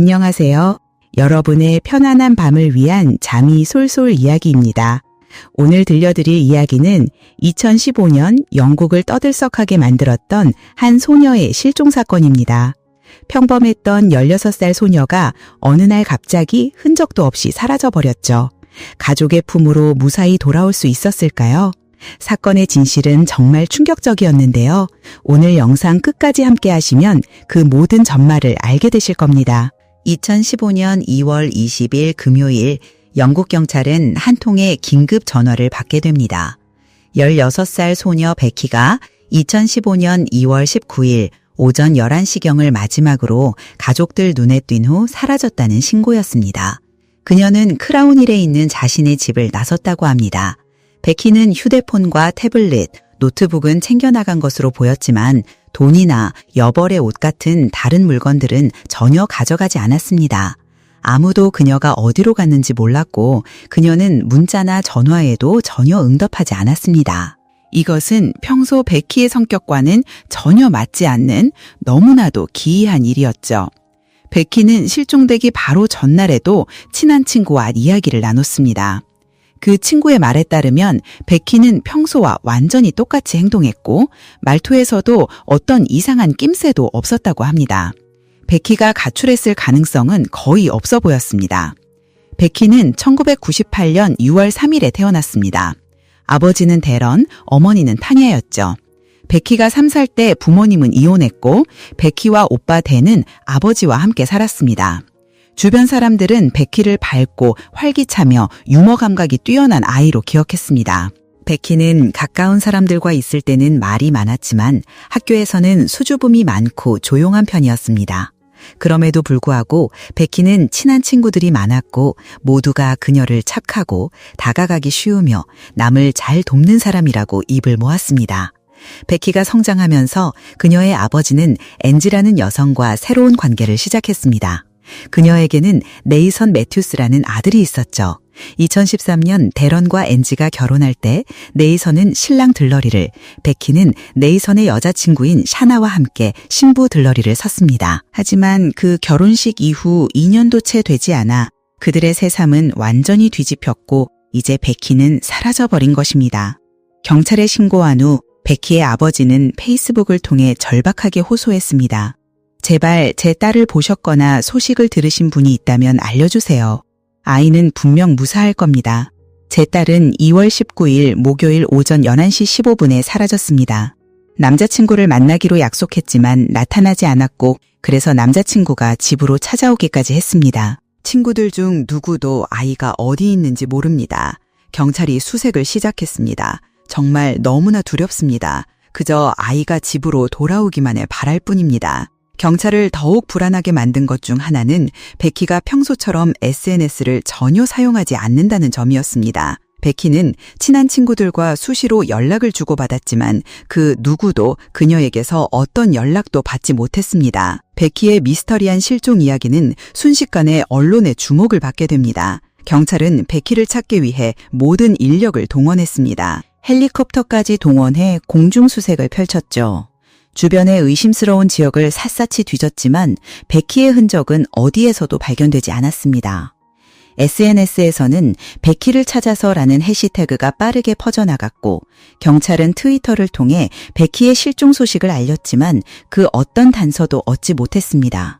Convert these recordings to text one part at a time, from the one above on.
안녕하세요. 여러분의 편안한 밤을 위한 잠이 솔솔 이야기입니다. 오늘 들려드릴 이야기는 2015년 영국을 떠들썩하게 만들었던 한 소녀의 실종 사건입니다. 평범했던 16살 소녀가 어느 날 갑자기 흔적도 없이 사라져버렸죠. 가족의 품으로 무사히 돌아올 수 있었을까요? 사건의 진실은 정말 충격적이었는데요. 오늘 영상 끝까지 함께 하시면 그 모든 전말을 알게 되실 겁니다. 2015년 2월 20일 금요일 영국 경찰은 한 통의 긴급 전화를 받게 됩니다. 16살 소녀 베키가 2015년 2월 19일 오전 11시경을 마지막으로 가족들 눈에 띈 후 사라졌다는 신고였습니다. 그녀는 크라운힐에 있는 자신의 집을 나섰다고 합니다. 베키는 휴대폰과 태블릿, 노트북은 챙겨나간 것으로 보였지만 돈이나 여벌의 옷 같은 다른 물건들은 전혀 가져가지 않았습니다. 아무도 그녀가 어디로 갔는지 몰랐고 그녀는 문자나 전화에도 전혀 응답하지 않았습니다. 이것은 평소 베키의 성격과는 전혀 맞지 않는 너무나도 기이한 일이었죠. 베키는 실종되기 바로 전날에도 친한 친구와 이야기를 나눴습니다. 그 친구의 말에 따르면 베키는 평소와 완전히 똑같이 행동했고 말투에서도 어떤 이상한 낌새도 없었다고 합니다. 베키가 가출했을 가능성은 거의 없어 보였습니다. 베키는 1998년 6월 3일에 태어났습니다. 아버지는 데런, 어머니는 타냐였죠. 베키가 3살 때 부모님은 이혼했고 베키와 오빠 댄은 아버지와 함께 살았습니다. 주변 사람들은 베키를 밝고 활기차며 유머 감각이 뛰어난 아이로 기억했습니다. 베키는 가까운 사람들과 있을 때는 말이 많았지만 학교에서는 수줍음이 많고 조용한 편이었습니다. 그럼에도 불구하고 베키는 친한 친구들이 많았고 모두가 그녀를 착하고 다가가기 쉬우며 남을 잘 돕는 사람이라고 입을 모았습니다. 베키가 성장하면서 그녀의 아버지는 앤지라는 여성과 새로운 관계를 시작했습니다. 그녀에게는 네이선 매튜스라는 아들이 있었죠. 2013년 데런과 앤지가 결혼할 때 네이선은 신랑 들러리를, 베키는 네이선의 여자친구인 샤나와 함께 신부 들러리를 섰습니다. 하지만 그 결혼식 이후 2년도 채 되지 않아 그들의 새삼은 완전히 뒤집혔고 이제 베키는 사라져버린 것입니다. 경찰에 신고한 후 베키의 아버지는 페이스북을 통해 절박하게 호소했습니다. 제발 제 딸을 보셨거나 소식을 들으신 분이 있다면 알려주세요. 아이는 분명 무사할 겁니다. 제 딸은 2월 19일 목요일 오전 11시 15분에 사라졌습니다. 남자친구를 만나기로 약속했지만 나타나지 않았고 그래서 남자친구가 집으로 찾아오기까지 했습니다. 친구들 중 누구도 아이가 어디 있는지 모릅니다. 경찰이 수색을 시작했습니다. 정말 너무나 두렵습니다. 그저 아이가 집으로 돌아오기만을 바랄 뿐입니다. 경찰을 더욱 불안하게 만든 것 중 하나는 베키가 평소처럼 SNS를 전혀 사용하지 않는다는 점이었습니다. 베키는 친한 친구들과 수시로 연락을 주고받았지만 그 누구도 그녀에게서 어떤 연락도 받지 못했습니다. 베키의 미스터리한 실종 이야기는 순식간에 언론의 주목을 받게 됩니다. 경찰은 베키를 찾기 위해 모든 인력을 동원했습니다. 헬리콥터까지 동원해 공중수색을 펼쳤죠. 주변의 의심스러운 지역을 샅샅이 뒤졌지만 베키의 흔적은 어디에서도 발견되지 않았습니다. SNS에서는 베키를 찾아서라는 해시태그가 빠르게 퍼져나갔고 경찰은 트위터를 통해 베키의 실종 소식을 알렸지만 그 어떤 단서도 얻지 못했습니다.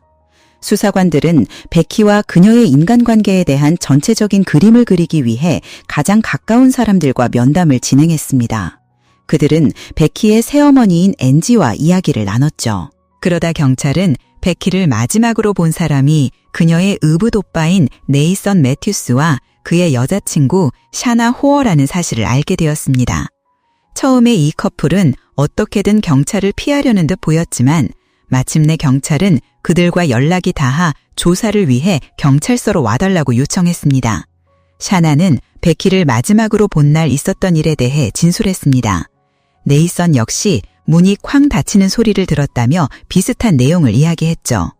수사관들은 베키와 그녀의 인간관계에 대한 전체적인 그림을 그리기 위해 가장 가까운 사람들과 면담을 진행했습니다. 그들은 베키의 새어머니인 앤지와 이야기를 나눴죠. 그러다 경찰은 베키를 마지막으로 본 사람이 그녀의 의붓 오빠인 네이선 매튜스와 그의 여자친구 샤나 호어라는 사실을 알게 되었습니다. 처음에 이 커플은 어떻게든 경찰을 피하려는 듯 보였지만 마침내 경찰은 그들과 연락이 닿아 조사를 위해 경찰서로 와달라고 요청했습니다. 샤나는 베키를 마지막으로 본 날 있었던 일에 대해 진술했습니다. 네이선 역시 문이 쾅 닫히는 소리를 들었다며 비슷한 내용을 이야기했죠.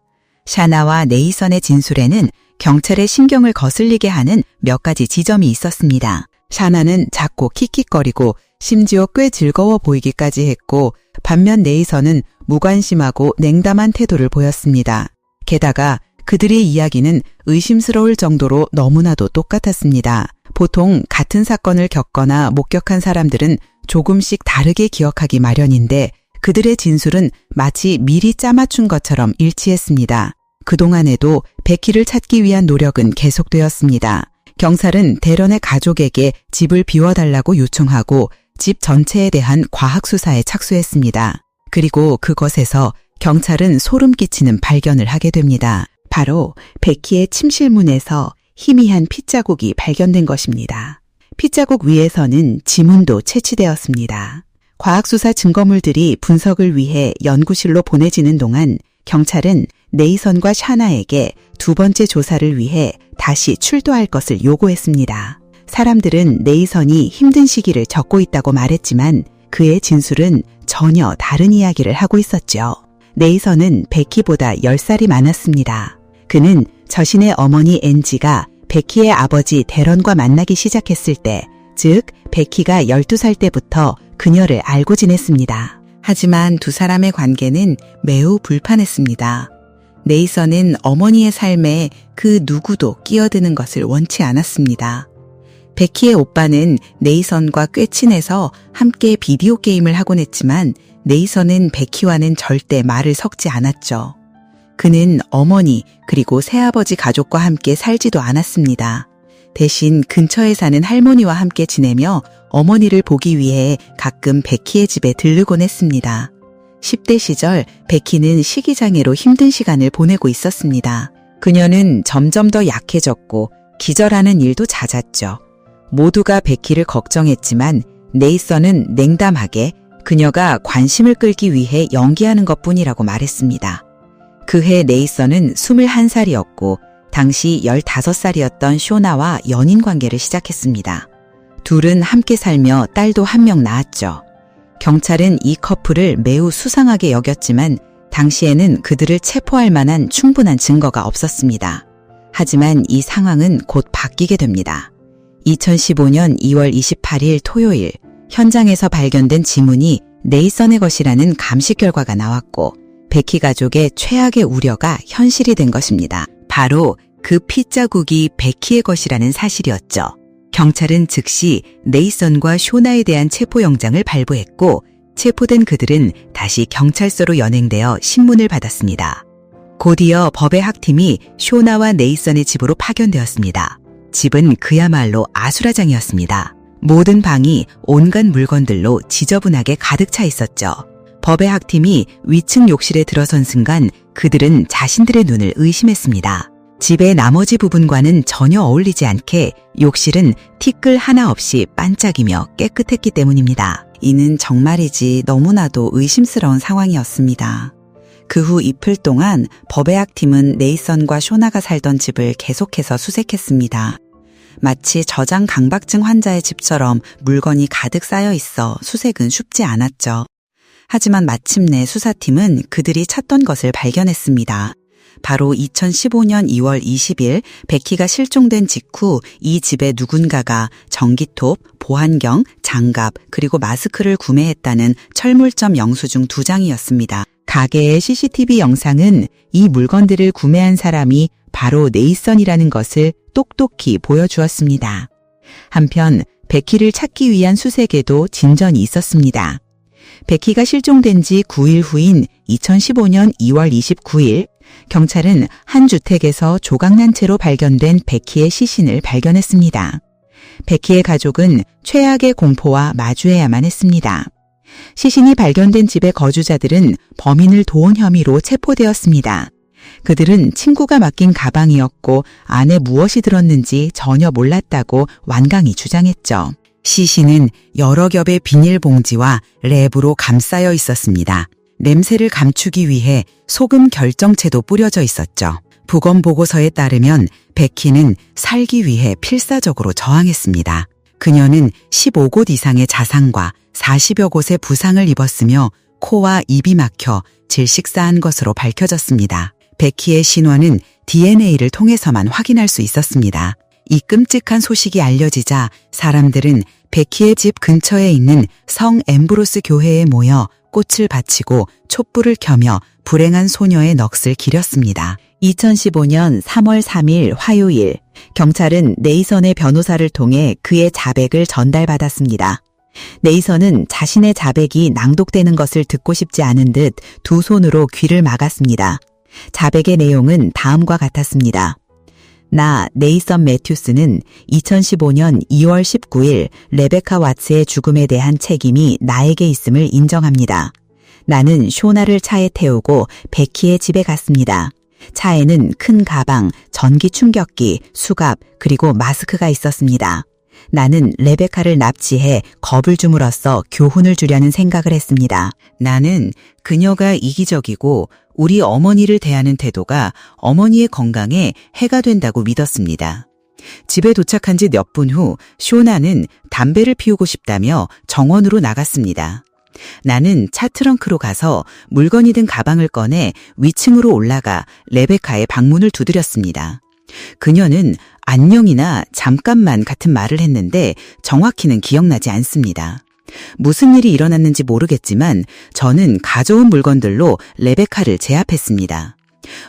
샤나와 네이선의 진술에는 경찰의 신경을 거슬리게 하는 몇 가지 지점이 있었습니다. 샤나는 작고 킥킥거리고 심지어 꽤 즐거워 보이기까지 했고 반면 네이선은 무관심하고 냉담한 태도를 보였습니다. 게다가 그들의 이야기는 의심스러울 정도로 너무나도 똑같았습니다. 보통 같은 사건을 겪거나 목격한 사람들은 조금씩 다르게 기억하기 마련인데 그들의 진술은 마치 미리 짜맞춘 것처럼 일치했습니다. 그동안에도 베키를 찾기 위한 노력은 계속되었습니다. 경찰은 대런의 가족에게 집을 비워달라고 요청하고 집 전체에 대한 과학 수사에 착수했습니다. 그리고 그것에서 경찰은 소름 끼치는 발견을 하게 됩니다. 바로 베키의 침실문에서 희미한 핏자국이 발견된 것입니다. 핏자국 위에서는 지문도 채취되었습니다. 과학수사 증거물들이 분석을 위해 연구실로 보내지는 동안 경찰은 네이선과 샤나에게 두 번째 조사를 위해 다시 출두할 것을 요구했습니다. 사람들은 네이선이 힘든 시기를 겪고 있다고 말했지만 그의 진술은 전혀 다른 이야기를 하고 있었죠. 네이선은 베키보다 10살이 많았습니다. 그는 자신의 어머니 앤지가 베키의 아버지 데런과 만나기 시작했을 때, 즉 베키가 12살 때부터 그녀를 알고 지냈습니다. 하지만 두 사람의 관계는 매우 불판했습니다. 네이선은 어머니의 삶에 그 누구도 끼어드는 것을 원치 않았습니다. 베키의 오빠는 네이선과 꽤 친해서 함께 비디오 게임을 하곤 했지만 네이선은 베키와는 절대 말을 섞지 않았죠. 그는 어머니 그리고 새아버지 가족과 함께 살지도 않았습니다. 대신 근처에 사는 할머니와 함께 지내며 어머니를 보기 위해 가끔 베키의 집에 들르곤 했습니다. 10대 시절 베키는 식이장애로 힘든 시간을 보내고 있었습니다. 그녀는 점점 더 약해졌고 기절하는 일도 잦았죠. 모두가 베키를 걱정했지만 네이선은 냉담하게 그녀가 관심을 끌기 위해 연기하는 것뿐이라고 말했습니다. 그해 네이선은 21살이었고 당시 15살이었던 쇼나와 연인 관계를 시작했습니다. 둘은 함께 살며 딸도 한 명 낳았죠. 경찰은 이 커플을 매우 수상하게 여겼지만 당시에는 그들을 체포할 만한 충분한 증거가 없었습니다. 하지만 이 상황은 곧 바뀌게 됩니다. 2015년 2월 28일 토요일 현장에서 발견된 지문이 네이선의 것이라는 감식 결과가 나왔고 베키 가족의 최악의 우려가 현실이 된 것입니다. 바로 그 핏자국이 베키의 것이라는 사실이었죠. 경찰은 즉시 네이선과 쇼나에 대한 체포영장을 발부했고 체포된 그들은 다시 경찰서로 연행되어 신문을 받았습니다. 곧이어 법의 학팀이 쇼나와 네이선의 집으로 파견되었습니다. 집은 그야말로 아수라장이었습니다. 모든 방이 온갖 물건들로 지저분하게 가득 차 있었죠. 법의 학팀이 위층 욕실에 들어선 순간 그들은 자신들의 눈을 의심했습니다. 집의 나머지 부분과는 전혀 어울리지 않게 욕실은 티끌 하나 없이 반짝이며 깨끗했기 때문입니다. 이는 정말이지 너무나도 의심스러운 상황이었습니다. 그 후 이틀 동안 법의 학팀은 네이선과 쇼나가 살던 집을 계속해서 수색했습니다. 마치 저장 강박증 환자의 집처럼 물건이 가득 쌓여 있어 수색은 쉽지 않았죠. 하지만 마침내 수사팀은 그들이 찾던 것을 발견했습니다. 바로 2015년 2월 20일 베키가 실종된 직후 이 집에 누군가가 전기톱, 보안경, 장갑 그리고 마스크를 구매했다는 철물점 영수증 2장이었습니다. 가게의 CCTV 영상은 이 물건들을 구매한 사람이 바로 네이선이라는 것을 똑똑히 보여주었습니다. 한편 베키를 찾기 위한 수색에도 진전이 있었습니다. 베키가 실종된 지 9일 후인 2015년 2월 29일 경찰은 한 주택에서 조각난 채로 발견된 베키의 시신을 발견했습니다. 베키의 가족은 최악의 공포와 마주해야만 했습니다. 시신이 발견된 집의 거주자들은 범인을 도운 혐의로 체포되었습니다. 그들은 친구가 맡긴 가방이었고 안에 무엇이 들었는지 전혀 몰랐다고 완강히 주장했죠. 시신은 여러 겹의 비닐봉지와 랩으로 감싸여 있었습니다. 냄새를 감추기 위해 소금 결정체도 뿌려져 있었죠. 부검보고서에 따르면 베키는 살기 위해 필사적으로 저항했습니다. 그녀는 15곳 이상의 자상과 40여 곳의 부상을 입었으며 코와 입이 막혀 질식사한 것으로 밝혀졌습니다. 베키의 신원은 DNA를 통해서만 확인할 수 있었습니다. 이 끔찍한 소식이 알려지자 사람들은 베키의 집 근처에 있는 성 엠브로스 교회에 모여 꽃을 바치고 촛불을 켜며 불행한 소녀의 넋을 기렸습니다. 2015년 3월 3일 화요일, 경찰은 네이선의 변호사를 통해 그의 자백을 전달받았습니다. 네이선은 자신의 자백이 낭독되는 것을 듣고 싶지 않은 듯 두 손으로 귀를 막았습니다. 자백의 내용은 다음과 같았습니다. 나 네이선 매튜스는 2015년 2월 19일 레베카 와츠의 죽음에 대한 책임이 나에게 있음을 인정합니다. 나는 쇼나를 차에 태우고 베키의 집에 갔습니다. 차에는 큰 가방, 전기 충격기, 수갑, 그리고 마스크가 있었습니다. 나는 레베카를 납치해 겁을 줌으로써 교훈을 주려는 생각을 했습니다. 나는 그녀가 이기적이고 우리 어머니를 대하는 태도가 어머니의 건강에 해가 된다고 믿었습니다. 집에 도착한 지 몇 분 후 쇼나는 담배를 피우고 싶다며 정원으로 나갔습니다. 나는 차 트렁크로 가서 물건이 든 가방을 꺼내 위층으로 올라가 레베카의 방문을 두드렸습니다. 그녀는 안녕이나 잠깐만 같은 말을 했는데 정확히는 기억나지 않습니다. 무슨 일이 일어났는지 모르겠지만 저는 가져온 물건들로 레베카를 제압했습니다.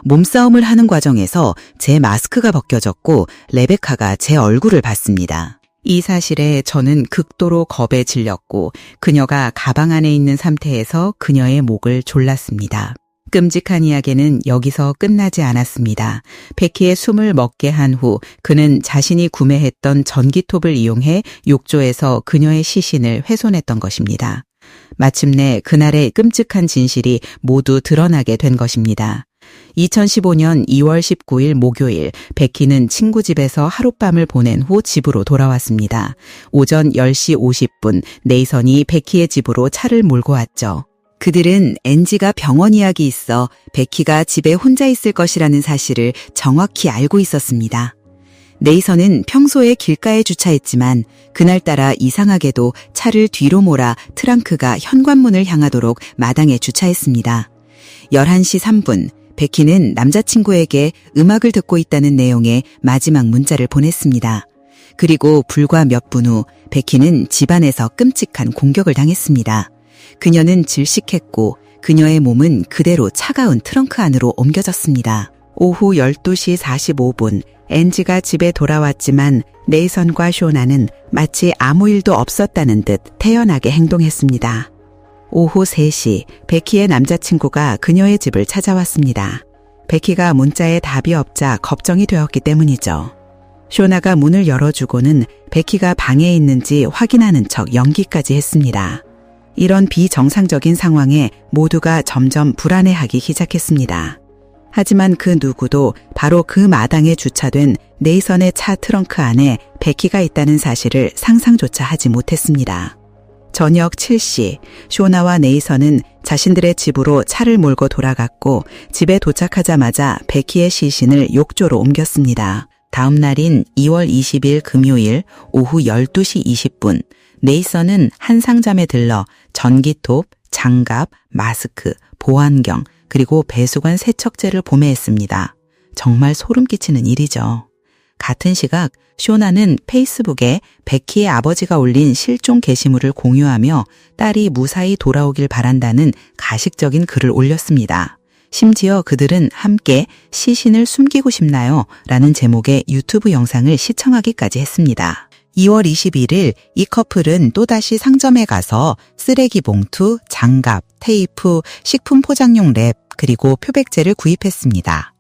몸싸움을 하는 과정에서 제 마스크가 벗겨졌고 레베카가 제 얼굴을 봤습니다. 이 사실에 저는 극도로 겁에 질렸고 그녀가 가방 안에 있는 상태에서 그녀의 목을 졸랐습니다. 끔찍한 이야기는 여기서 끝나지 않았습니다. 베키의 숨을 먹게 한 후 그는 자신이 구매했던 전기톱을 이용해 욕조에서 그녀의 시신을 훼손했던 것입니다. 마침내 그날의 끔찍한 진실이 모두 드러나게 된 것입니다. 2015년 2월 19일 목요일, 베키는 친구 집에서 하룻밤을 보낸 후 집으로 돌아왔습니다. 오전 10시 50분, 네이선이 베키의 집으로 차를 몰고 왔죠. 그들은 앤지가 병원 이약이 있어 베키가 집에 혼자 있을 것이라는 사실을 정확히 알고 있었습니다. 네이선은 평소에 길가에 주차했지만 그날따라 이상하게도 차를 뒤로 몰아 트렁크가 현관문을 향하도록 마당에 주차했습니다. 11시 3분, 베키는 남자친구에게 음악을 듣고 있다는 내용의 마지막 문자를 보냈습니다. 그리고 불과 몇 분 후 베키는 집안에서 끔찍한 공격을 당했습니다. 그녀는 질식했고 그녀의 몸은 그대로 차가운 트렁크 안으로 옮겨졌습니다. 오후 12시 45분, 앤지가 집에 돌아왔지만 네이선과 쇼나는 마치 아무 일도 없었다는 듯 태연하게 행동했습니다. 오후 3시, 베키의 남자친구가 그녀의 집을 찾아왔습니다. 베키가 문자에 답이 없자 걱정이 되었기 때문이죠. 쇼나가 문을 열어주고는 베키가 방에 있는지 확인하는 척 연기까지 했습니다. 이런 비정상적인 상황에 모두가 점점 불안해하기 시작했습니다. 하지만 그 누구도 바로 그 마당에 주차된 네이선의 차 트렁크 안에 베키가 있다는 사실을 상상조차 하지 못했습니다. 저녁 7시, 쇼나와 네이선은 자신들의 집으로 차를 몰고 돌아갔고 집에 도착하자마자 베키의 시신을 욕조로 옮겼습니다. 다음 날인 2월 20일 금요일 오후 12시 20분, 네이선은 한 상점에 들러 전기톱, 장갑, 마스크, 보안경, 그리고 배수관 세척제를 구매했습니다. 정말 소름 끼치는 일이죠. 같은 시각 쇼나는 페이스북에 베키의 아버지가 올린 실종 게시물을 공유하며 딸이 무사히 돌아오길 바란다는 가식적인 글을 올렸습니다. 심지어 그들은 함께 시신을 숨기고 싶나요? 라는 제목의 유튜브 영상을 시청하기까지 했습니다. 2월 21일 이 커플은 또다시 상점에 가서 쓰레기 봉투, 장갑, 테이프, 식품 포장용 랩, 그리고 표백제를 구입했습니다.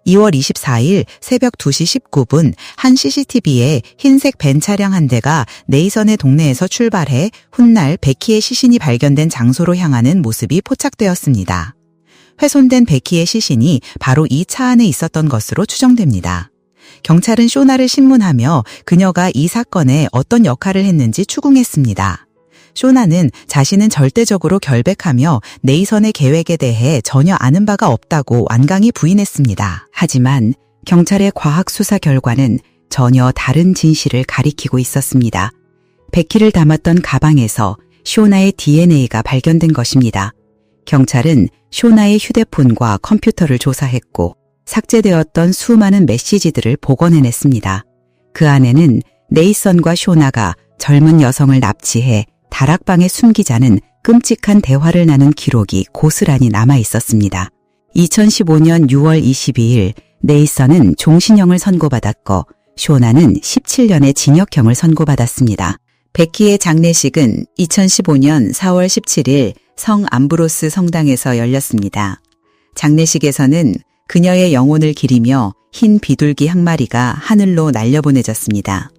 2월 24일 새벽 2시 19분 한 CCTV에 흰색 벤 차량 한 대가 네이선의 동네에서 출발해 훗날 베키의 시신이 발견된 장소로 향하는 모습이 포착되었습니다. 훼손된 베키의 시신이 바로 이 차 안에 있었던 것으로 추정됩니다. 경찰은 쇼나를 신문하며 그녀가 이 사건에 어떤 역할을 했는지 추궁했습니다. 쇼나는 자신은 절대적으로 결백하며 네이선의 계획에 대해 전혀 아는 바가 없다고 완강히 부인했습니다. 하지만 경찰의 과학 수사 결과는 전혀 다른 진실을 가리키고 있었습니다. 베키를 담았던 가방에서 쇼나의 DNA가 발견된 것입니다. 경찰은 쇼나의 휴대폰과 컴퓨터를 조사했고 삭제되었던 수많은 메시지들을 복원해냈습니다. 그 안에는 네이선과 쇼나가 젊은 여성을 납치해 다락방에 숨기자는 끔찍한 대화를 나눈 기록이 고스란히 남아 있었습니다. 2015년 6월 22일 네이선은 종신형을 선고받았고 쇼나는 17년의 징역형을 선고받았습니다. 베키의 장례식은 2015년 4월 17일 성 암브로스 성당에서 열렸습니다. 장례식에서는 그녀의 영혼을 기리며 흰 비둘기 한 마리가 하늘로 날려보내졌습니다.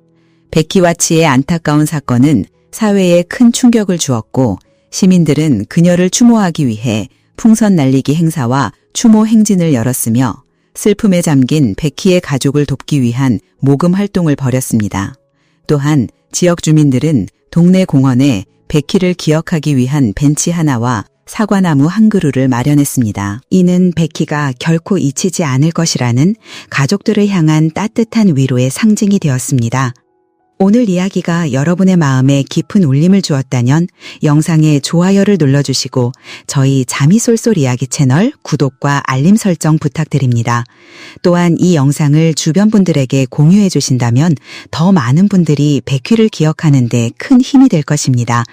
베키 와치의 안타까운 사건은 사회에 큰 충격을 주었고 시민들은 그녀를 추모하기 위해 풍선 날리기 행사와 추모 행진을 열었으며 슬픔에 잠긴 베키의 가족을 돕기 위한 모금 활동을 벌였습니다. 또한 지역 주민들은 동네 공원에 베키를 기억하기 위한 벤치 하나와 사과나무 한 그루를 마련했습니다. 이는 베키가 결코 잊히지 않을 것이라는 가족들을 향한 따뜻한 위로의 상징이 되었습니다. 오늘 이야기가 여러분의 마음에 깊은 울림을 주었다면 영상에 좋아요를 눌러주시고 저희 잠이 쏠쏠 이야기 채널 구독과 알림 설정 부탁드립니다. 또한 이 영상을 주변 분들에게 공유해 주신다면 더 많은 분들이 베키를 기억하는 데 큰 힘이 될 것입니다.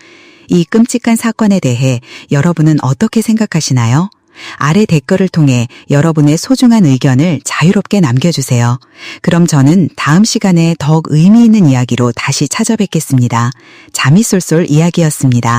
이 끔찍한 사건에 대해 여러분은 어떻게 생각하시나요? 아래 댓글을 통해 여러분의 소중한 의견을 자유롭게 남겨주세요. 그럼 저는 다음 시간에 더욱 의미 있는 이야기로 다시 찾아뵙겠습니다. 잠이 쏠쏠 이야기였습니다.